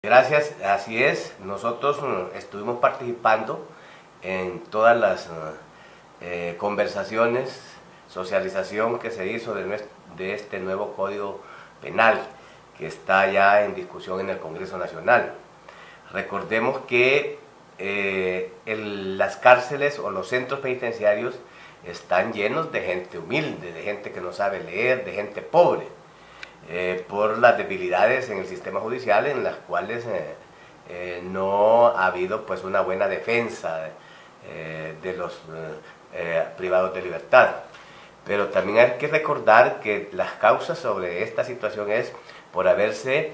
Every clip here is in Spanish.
Gracias, así es. Nosotros estuvimos participando en todas las conversaciones, socialización que se hizo de este nuevo Código Penal que está ya en discusión en el Congreso Nacional. Recordemos que las cárceles o los centros penitenciarios están llenos de gente humilde, de gente que no sabe leer, de gente pobre. Por las debilidades en el sistema judicial en las cuales no ha habido pues una buena defensa de los privados de libertad. Pero también hay que recordar que las causas sobre esta situación es por haberse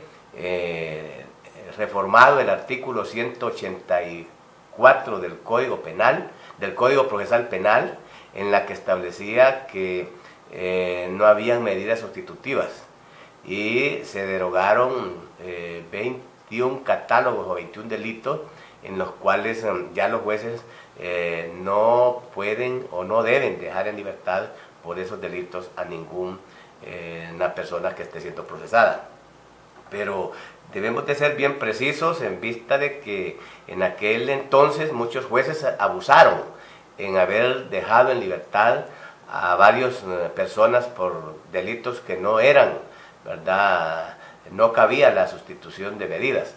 reformado el artículo 184 del Código Penal, del Código Procesal Penal, en la que establecía que no habían medidas sustitutivas, y se derogaron 21 catálogos o 21 delitos en los cuales ya los jueces no pueden o no deben dejar en libertad por esos delitos a ninguna persona que esté siendo procesada. Pero debemos de ser bien precisos en vista de que en aquel entonces muchos jueces abusaron en haber dejado en libertad a varias personas por delitos que no eran, ¿verdad? No cabía la sustitución de medidas.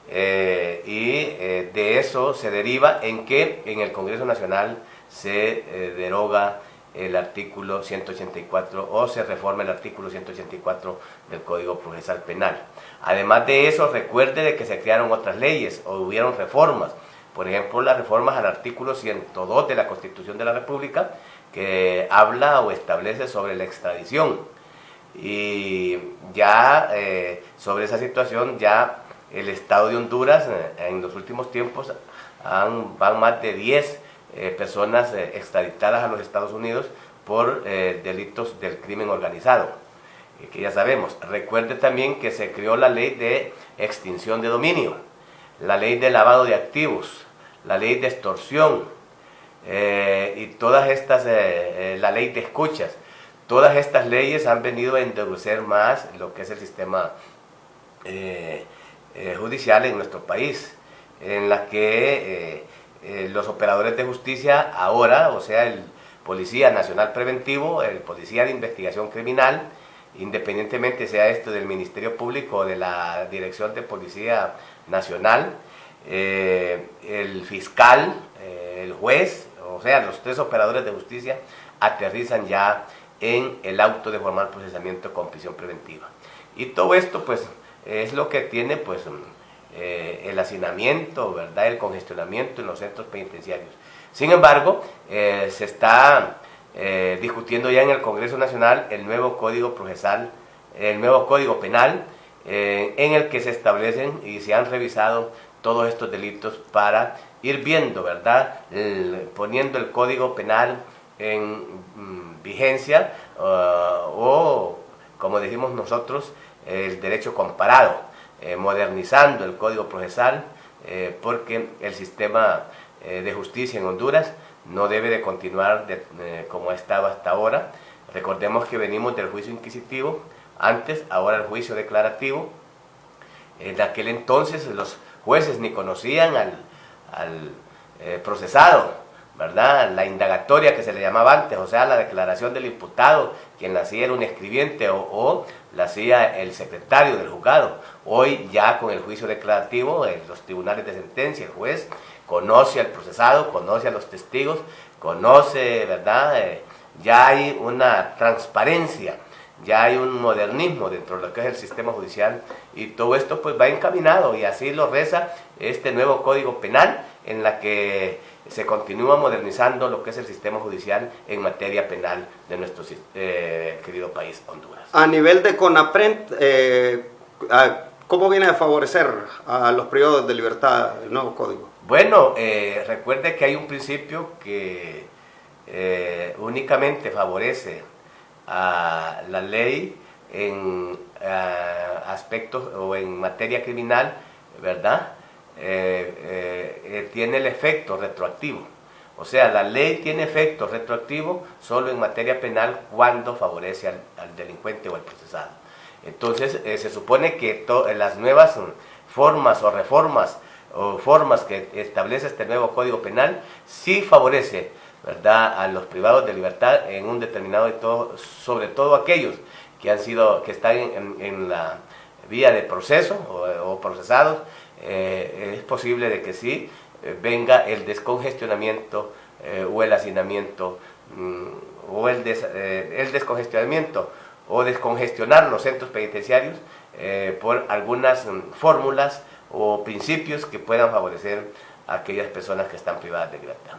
De eso se deriva en que en el Congreso Nacional se deroga el artículo 184 o se reforma el artículo 184 del Código Procesal Penal. Además de eso, recuerde de que se crearon otras leyes o hubieron reformas. Por ejemplo, las reformas al artículo 102 de la Constitución de la República, que habla o establece sobre la extradición. Y ya sobre esa situación ya el Estado de Honduras en los últimos tiempos van más de 10 personas extraditadas a los Estados Unidos por delitos del crimen organizado, que ya sabemos. Recuerde también que se creó la ley de extinción de dominio, la ley de lavado de activos, la ley de extorsión y todas estas, la ley de escuchas. Todas estas leyes han venido a endurecer más lo que es el sistema judicial en nuestro país, en la que los operadores de justicia ahora, o sea, el Policía Nacional Preventivo, el Policía de Investigación Criminal, independientemente sea esto del Ministerio Público o de la Dirección de Policía Nacional, el fiscal, el juez, o sea, los tres operadores de justicia aterrizan ya en el auto de formal procesamiento con prisión preventiva. Y todo esto pues es lo que tiene pues el hacinamiento, ¿verdad?, el congestionamiento en los centros penitenciarios. Sin embargo, se está discutiendo ya en el Congreso Nacional el nuevo Código Procesal, el nuevo Código Penal, en el que se establecen y se han revisado todos estos delitos para ir viendo, ¿verdad?, poniendo el Código Penal en vigencia o, como dijimos nosotros, el derecho comparado, modernizando el Código Procesal, porque el sistema de justicia en Honduras no debe de continuar como ha estado hasta ahora. Recordemos que venimos del juicio inquisitivo antes, ahora el juicio declarativo. En aquel entonces los jueces ni conocían al procesado, ¿verdad? La indagatoria que se le llamaba antes, o sea, la declaración del imputado, quien la hacía era un escribiente o la hacía el secretario del juzgado. Hoy ya con el juicio declarativo, en los tribunales de sentencia, el juez conoce al procesado, conoce a los testigos, conoce, ¿verdad? Ya hay una transparencia, ya hay un modernismo dentro de lo que es el sistema judicial, y todo esto pues va encaminado, y así lo reza este nuevo Código Penal, en la que se continúa modernizando lo que es el sistema judicial en materia penal de nuestro querido país, Honduras. A nivel de CONAPRED, ¿cómo viene a favorecer a los privados de libertad el nuevo código? Bueno, recuerde que hay un principio que únicamente favorece a la ley en aspectos o en materia criminal, ¿verdad? Tiene el efecto retroactivo. O sea, la ley tiene efecto retroactivo solo en materia penal cuando favorece al delincuente o al procesado. Entonces, se supone que las nuevas formas o reformas o formas que establece este nuevo Código Penal, sí favorece, ¿verdad?, a los privados de libertad en un determinado, sobre todo aquellos que están en la vía de proceso o procesados. Es posible de que sí venga el descongestionamiento o el hacinamiento o el descongestionamiento o descongestionar los centros penitenciarios por algunas fórmulas o principios que puedan favorecer a aquellas personas que están privadas de libertad.